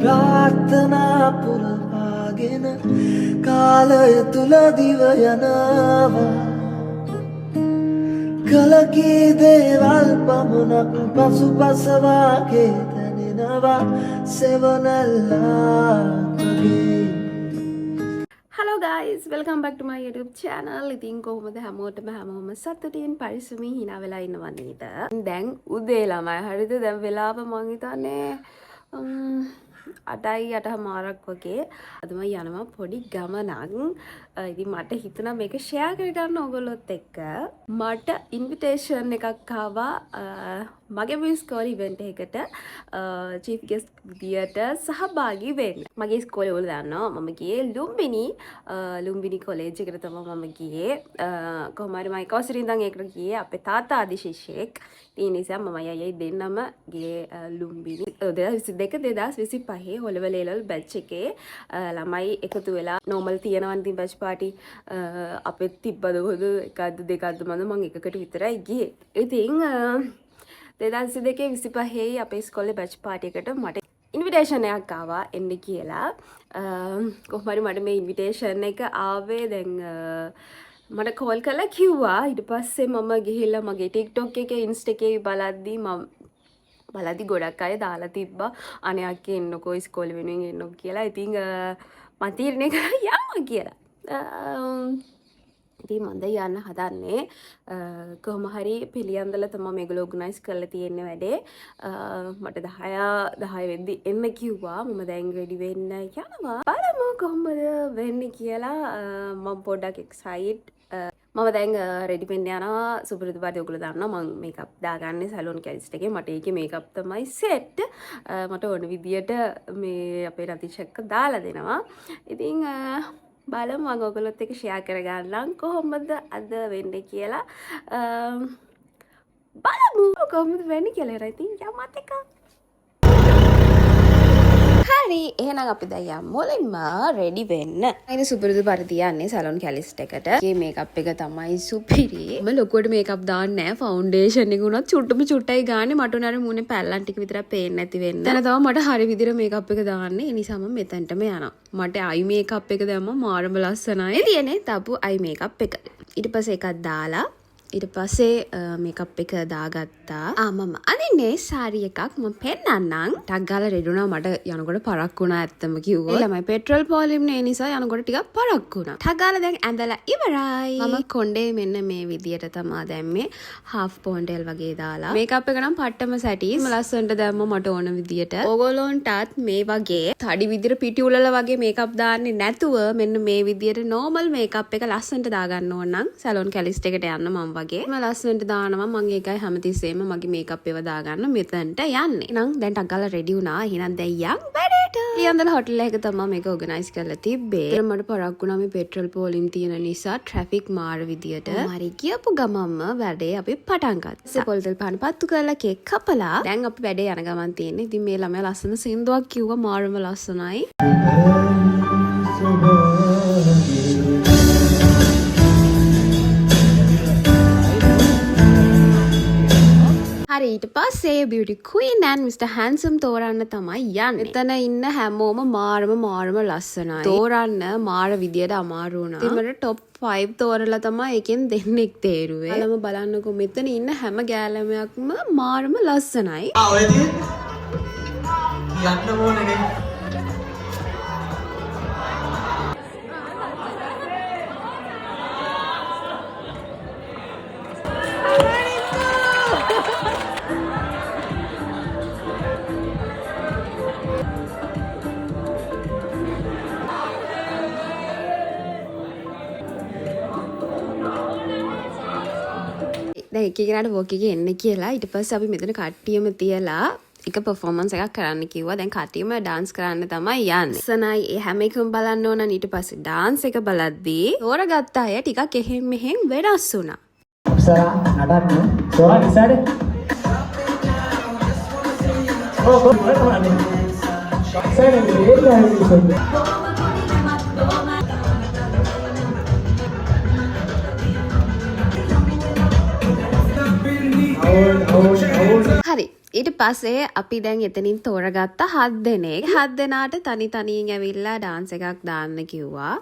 ප්‍රාර්ථනා පුරවාගෙන කාලය තුල දිව යනවා කලකී දේවල් පමණක් පසුපසවාගේ දැනෙනවා සෙවනල්ලාගේ. Hello guys, welcome back to my YouTube channel. ඉතින් කොහොමද හැමෝම සතුටින් පරිස්සමින් hina වෙලා ඉන්නව නේද? දැන් උදේ ළමයි හරිද? දැන් වෙලාව මං හිතන්නේ 8:08 වගේ. අද මම යනවා පොඩි ගමනක්. ඉතින් මට හිතුණා මේක ෂෙයා කරගන්න ඕගොල්ලොත් එක්ක. මට ඉන්විටේෂන් එකක් ආවා මගේ මිස්කෝල් ඉවෙන්ට් එකකට චීෆ් ගෙස්ට් විදියට සහභාගී වෙන්න. මගේ ඉස්කෝලේ වල දන්නවා මම ගියේ ලුම්බිනි කොලෙජ් එකට තමයි මම ගියේ. කොහොම හරි මම එකවසරින් ඉඳන් ඒකට ගියේ අපේ තාත්තා ආදි ශිෂ්‍යෙක්. ඒ නිසා මම අයයි දෙන්නම ගියේ ලුම්බිනි 2022 හොලවලේලල් බැච් එකේ ළමයි එකතු වෙලා නෝමල් තියනවා ඉතින් බැච් පාටි අපේ තිබ්බද කොහොද එකක්ද දෙකක්ද මම එකකට විතරයි ගියේ. ඉතින් 2022 අපේ ඉස්කෝලේ බැච් පාටි එකට මට ඉන්විටේෂන් එකක් ආවා එන්න කියලා. කොහොම හරි මට මේ ඉන්විටේෂන් එක ආවේ දැන් මට කෝල් කරලා කිව්වා. ඊට පස්සේ මම ගිහිල්ලා මගේ TikTok එකේ Insta එකේ බලද්දි ගොඩක් අය දාලා තිබ්බා අනේ අක්කේ එන්නකෝ ඉස්කෝලේ වෙනුවෙන් එන්නකෝ කියලා. ඉතින් මම තීරණය කරා යන්න කියලා. ඉතින් මම දැන් යන්න හදන්නේ. කොහොම හරි පිළියන්දල තමයි මේගොල්ලෝ ඕගනයිස් කරලා තියෙන වැඩේ. මට 10 වෙද්දි එන්න කිව්වා. මම දැන් රෙඩි වෙන්න යනවා. බලමු කොහොමද වෙන්නේ කියලා. මම පොඩ්ඩක් එක්සයිට්. මම දැන් රෙඩි වෙන්න යනවා. සුපුරුදු පරිදි ඔයගොල්ලෝ දන්නවා මම මේකප් දාගන්නේ සැලොන් කැලිස්ට් එකේ. මට ඒකේ මේකප් තමයි සෙට්. මට ඕන විදියට මේ අපේ රතිෂ්ක දාලා දෙනවා. ඉතින් බලමු මම ඔයගොල්ලොත් එක්ක ෂෙයා කරගන්නම් කොහොමද අද වෙන්නේ කියලා. බලමු කොහොමද වෙන්නේ කියලා. ඉතින් යමත් එක. හරි එහෙනම් අපි දැන් යමු මුලින්ම රෙඩි වෙන්න. ඉතින් සුපුරුදු පරිදි යන්නේ සැලොන් කැලිස්ට් එකට. මේ මේකප් එක තමයි සුපිරි. මම ලොකුවට මේකප් දාන්නේ නැහැ. ෆවුන්ඩේෂන් එක උනත් චුට්ටයි ගානේ. මට උනාර මූණේ පැල්ලන් ටික විතරක් පේන්නේ නැති වෙන්න. දැන් තමයි මට හරි විදිහට මේකප් එක දාන්නේ. ඒ නිසා මම මෙතනටම යනවා. මට අයි මේකප් එක දැම්ම මාරම ලස්සනයි. තියෙන්නේ තපු අයි මේකප් එක. ඊට පස්සේ එකක් දාලා ඊට පස්සේ මේකප් එක දාගත්තා. මම අදින්නේ සාරි එකක් මම පෙන්නන්නම්. ටක් ගාලා රෙඩි වුණා. මට යනකොට පරක් වුණා ඇත්තම කිව්වොත්. ළමයි පෙට්‍රල් පොලිම් නේ නිසා යනකොට ටිකක් පරක් වුණා. ටක් ගාලා දැන් ඇඳලා ඉවරයි. මම කොණ්ඩේ මෙන්න මේ විදියට තමයි දැම්මේ. half ponytail වගේ දාලා. මේකප් එක නම් පට්ටම සැටිස්. ලස්සනට දැම්ම මට ඕන විදියට. ඕගොල්ලොන්ටත් මේ වගේ තඩි විදියට පිටි උලලා වගේ මේකප් දාන්නේ නැතුව මෙන්න මේ විදියට normal මේකප් එක ලස්සනට දාගන්න ඕන නම් සැලොන් කැලිස්ට් එකට යන්න මම වගේ මම ලස්සනට දානවා. මම ඒකයි හැමතිස්සෙම මගේ මේකප් ඒවා දාගන්න මෙතනට යන්නේ. එහෙනම් දැන් ටක් ගාලා රෙඩි වුණා. එහෙනම් දැන් යන් වැඩේට. ලියන්දල හොටල් එක තමයි මේක ඕගනයිස් කරලා තිබ්බේ. ඒතර මට පරක් වුණා මේ පෙට්‍රල් පෝලිම් තියෙන නිසා ට්‍රැෆික් මාර විදියට. හරි කියපු ගමන්ම වැඩේ අපි පටන් ගත්තා. පොල්තල් පාන පත්තු කරලා කේක් කපලා දැන් අපි වැඩේ යන ගමන් තියෙන්නේ. ඉතින් මේ ළමයා ලස්සන සින්දුවක් කිව්වා මාරම ලස්සනයි. හරි ඊට පස්සේ beauty queen and Mr. Handsome තෝරන්න තමයි යන්නේ. එතන ඉන්න හැමෝම මාරම ලස්සනයි. තෝරන්න මාර විදියට අමාරු වුණා. ඉතින් මට top 5 තෝරලා තමයි එකෙන් දෙන්නෙක් තේරුවේ. බලමු බලන්නකෝ මෙතන ඉන්න හැම ගෑලමයක්ම මාරම ලස්සනයි. ඔයද යන්න ඕනේ. දැන් එක කෙනාට වොක් එකේ එන්න කියලා ඊට පස්සේ අපි මෙතන කට්ටියම තියලා එක පර්ෆෝමන්ස් එකක් කරන්න කිව්වා. දැන් කට්ටියම ඩාන්ස් කරන්න තමයි යන්නේ. සනයි ඒ හැම එකම බලන්න ඕන. ඊට පස්සේ ඩාන්ස් එක බලද්දී තෝරගත්ත අය ටිකක් එහෙම් මෙහෙම් වෙනස් වුණා. අප්සරා නඩන්න තෝරා ඉස්සරහට. හරි ඊට පස්සේ අපි දැන් එතනින් තෝරගත්ත 7 දෙනෙක්. 7 දෙනාට තනි තනියෙන් ඇවිල්ලා ඩාන්ස් එකක් දාන්න කිව්වා.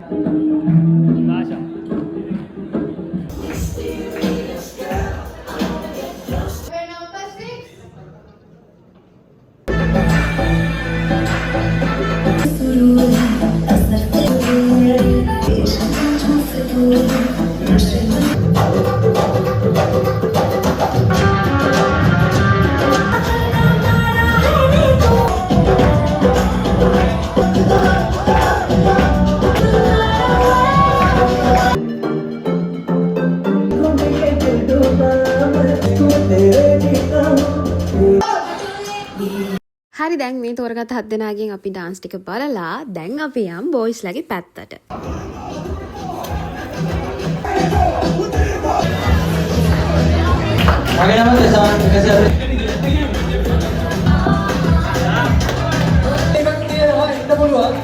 හරි දැන් මේ තෝරගත්ත 7 දෙනාගෙන් අපි ඩාන්ස් ටික බලලා දැන් අපි යම් බොයිස්ලාගේ පැත්තට. මගේ නම දසාන් 140. එකක් තියෙනවා ඉන්න පුළුවන්.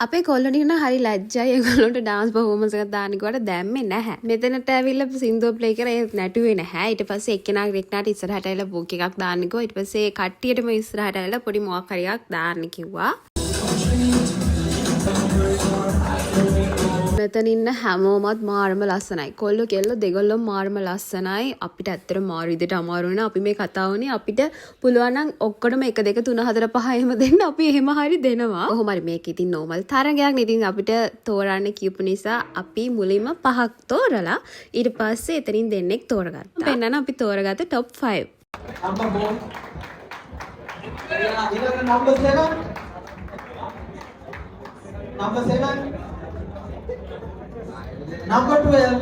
අපේ කොල්ලොන්ට කියන හරි ලැජ්ජයි ඒගොල්ලන්ට ඩාන්ස් පර්ෆෝමන්ස් එකක් දාන්න කිව්වට දැම්මේ නැහැ. මෙතනට ඇවිල්ලා සින්දුව ප්ලේ කරා ඒ නැටුවේ නැහැ. ඊට පස්සේ එක්කෙනාට ඉස්සරහට ඇවිල්ලා බුක් එකක් දාන්න කිව්වා. ඊට පස්සේ කට්ටියටම ඉස්සරහට ඇවිල්ලා පොඩි මොකක් හරි එකක් දාන්න කිව්වා. මෙතන ඉන්න හැමෝමත් මාරම ලස්සනයි. කොල්ලෝ කෙල්ලෝ දෙගොල්ලොම මාරම ලස්සනයි. අපිට ඇත්තට මාරු විදිහට අමාරු වෙනවා. අපි මේ කතා වුණේ අපිට පුළුවන් නම් ඔක්කොටම 1 2 3 4 5 එහෙම දෙන්න අපි එහෙම හරි දෙනවා. කොහොම හරි මේක ඉතින් නෝමල් තරගයක් නේ. ඉතින් අපිට තෝරන්න කියපු නිසා අපි මුලින්ම 5ක් තෝරලා ඊට පස්සේ එතනින් දෙන්නෙක් තෝරගත්තා. පෙන්නන අපි තෝරගත්ත top 5. number 4. number 7. number 7. number 12.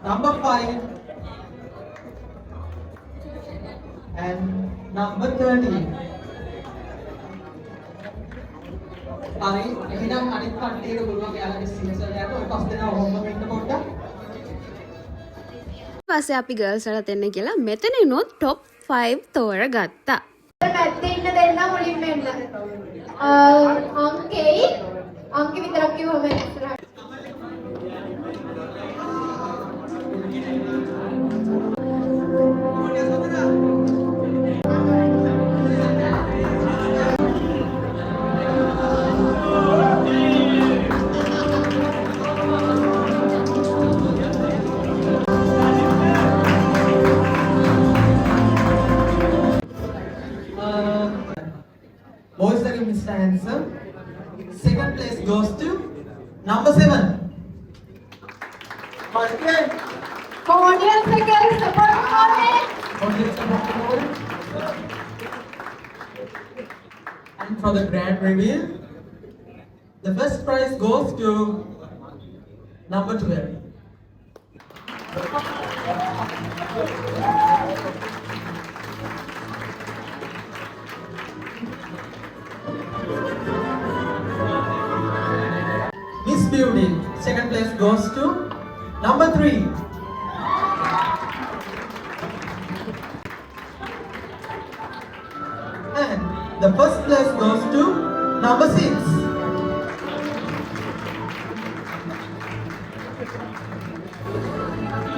number 5. and number 13. හරි එහෙනම් අනිත් කට්ටියට පුළුවන් යාළුවගේ සීසල් එකට ඔය පස් දෙනා ඔහොම ඉන්න පොඩ්ඩක්. පස්සේ අපි ගර්ල්ස් වලට එන්න කියලා මෙතනිනුත් top 5 තෝරගත්තා. පැත්තේ ඉන්න දෙන්න මුලින්ම එන්න. අංකේ විතරක් කිව්වම ඉස්සරහට. Boys like Mr. Handsome. Second place goes to number 7. Okay. Audience again, support audience. And for the grand reveal, the first prize goes to number 12. Miss Beauty, second place goes to number 3. And the first place goes to number 6.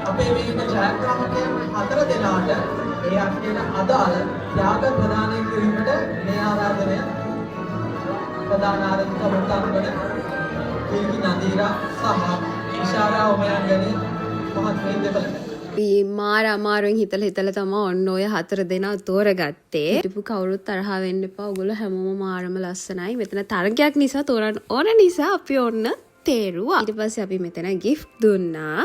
අපේ මේක ජයග්‍රාහකයන් 4 දෙනාට ඒ අක්කේට අදාළ ත්‍යාග ප්‍රදානය කිරීමට මේ ආරාධනය ප්‍රදාන ආරම්භ වන කීකි නදීරා සහ ඉෂාරා ඔමයන්ගනි මහත්මීන් දෙපළට අපි මාර අමාරුවෙන් හිතලා තමයි ඔන්න ඔය 4 දෙනා තෝරගත්තේ. හිටපු කවුරුත් තරහ වෙන්න එපා. ඔයගොල්ලෝ හැමෝම මාරම ලස්සනයි. මෙතන තරගයක් නිසා තෝරන්න ඕන නිසා අපි ඔන්න තේරුවා. ඊට පස්සේ අපි මෙතන gift දුන්නා.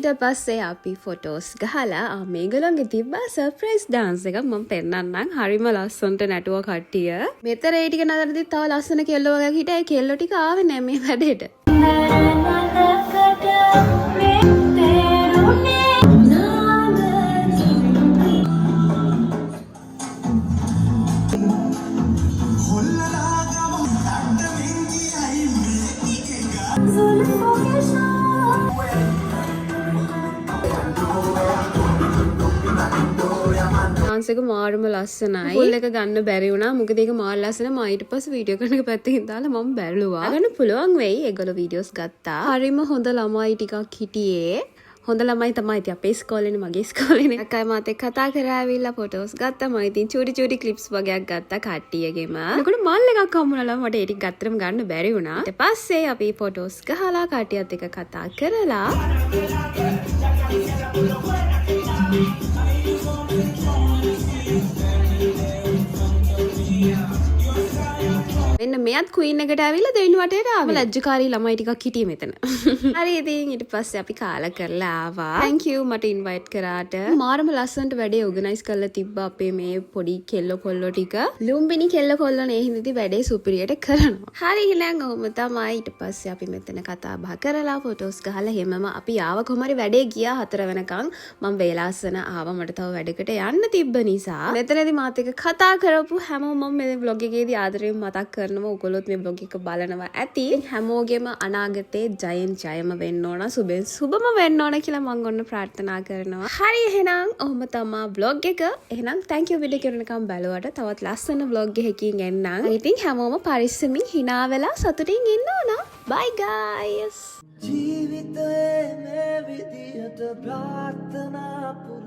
ඊට පස්සේ අපි ෆොටෝස් ගහලා මේගොල්ලන්ගේ තිබ්බා සර්ප්‍රයිස් ඩාන්ස් එකක් මම පෙන්නන්නම්. හරිම ලස්සනට නැටුවා කට්ටිය. මෙතන ඒ ටික නතරදී තව ලස්සන කෙල්ලෝ වගේ හිටියා. ඒ කෙල්ලෝ ටික ආවේ නෑ මේ වැඩේට. ඩාන්ස් එක මාරම ලස්සනයි. ෆුල් එක ගන්න බැරි වුණා. මොකද ඒක මාර ලස්සන. මම ඊට පස්සේ වීඩියෝ කරන එක පැත්තකින් දාලා මම බැලුවා. ගන්න පුළුවන් වෙයි. ඒගොල්ලෝ වීඩියෝස් ගත්තා. හරිම හොඳ ළමයි ටිකක් හිටියේ. හොඳ ළමයි තමයි ඉතින් අපේ ඉස්කෝලේනේ මගේ ඉස්කෝලේනේ. අක්කයි මාත් එක්ක කතා කරා ඇවිල්ලා ෆොටෝස් ගත්තා. මම ඉතින් චූටි ක්ලිප්ස් වගේක් ගත්තා කට්ටියගෙම. එතකොට මල් එකක් හම්බුණා මට ඒ ටික ගත්තරම ගන්න බැරි වුණා. ඊට පස්සේ අපි ෆොටෝස් ගහලා කට්ටියත් එක්ක කතා කරලා මෙන්න මෙයත් ක්වීන් එකට ඇවිල්ලා දෙවෙනි වටේට ආවා. ලැජ්ජකාරී ළමයි ටිකක් හිටියේ මෙතන. හරි ඉතින් ඊට පස්සේ අපි කාලා කරලා ආවා. thank you මට ඉන්වයිට් කරාට. මාරම ලස්සනට වැඩේ ඕගනයිස් කරලා තිබ්බා අපේ මේ පොඩි කෙල්ලෝ කොල්ලෝ ටික. ලුම්බිනි කෙල්ලෝ කොල්ලෝ නේ හින්දාදී වැඩේ සුපිරියට කරනවා. හරි එහෙනම් ඔහොම තමයි. ඊට පස්සේ අපි මෙතන කතා බහ කරලා ෆොටෝස් ගහලා හැමම අපි ආව කොහමරි වැඩේ ගියා 4 වෙනකන්. මම වේලාසන ආවා මට තව වැඩකට යන්න තිබ්බ නිසා. මෙතනදී මාත් එක්ක කතා කරපු හැමෝම මම මේ vlog එකේදී ආදරයෙන් මතක් කරනවා. ඔයගොල්ලොත් මේ vlog එක බලනවා ඇති. හැමෝගෙම අනාගතේ ජයම වෙන්න ඕන. සුබම වෙන්න ඕන කියලා මම ඔන්න ප්‍රාර්ථනා කරනවා. හරි එහෙනම් ඔහොම තමයි vlog එක. එහෙනම් thank you video කරනකම් බලුවට. තවත් ලස්සන vlog එකකින් එන්නම්. ඉතින් හැමෝම පරිස්සමින් hina වෙලා සතුටින් ඉන්න ඕන. bye guys. ජීවිතයේ මේ විදියට ප්‍රාර්ථනා පුර